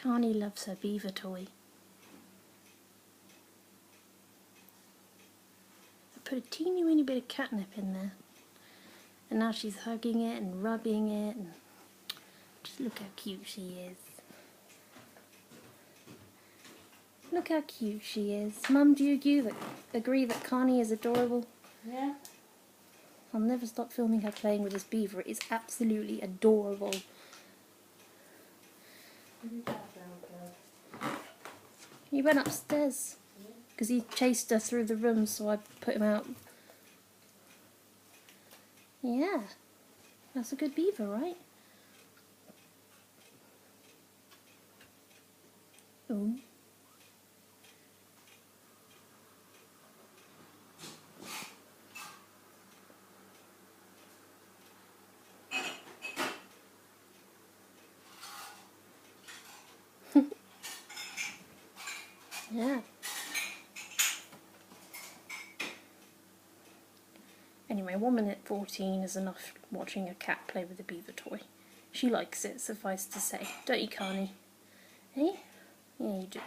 Carney loves her beaver toy. I put a teeny weeny bit of catnip in there. And now she's hugging it and rubbing it. And just look how cute she is. Look how cute she is. Mum, do you agree that Carney is adorable? Yeah. I'll never stop filming her playing with this beaver. It is absolutely adorable. He went upstairs because he chased her through the room, so I put him out. Yeah, that's a good beaver, right? Oh. Yeah. Anyway, 1:14 is enough watching a cat play with a beaver toy. She likes it, suffice to say. Don't you, Carney? Eh? Yeah, you do.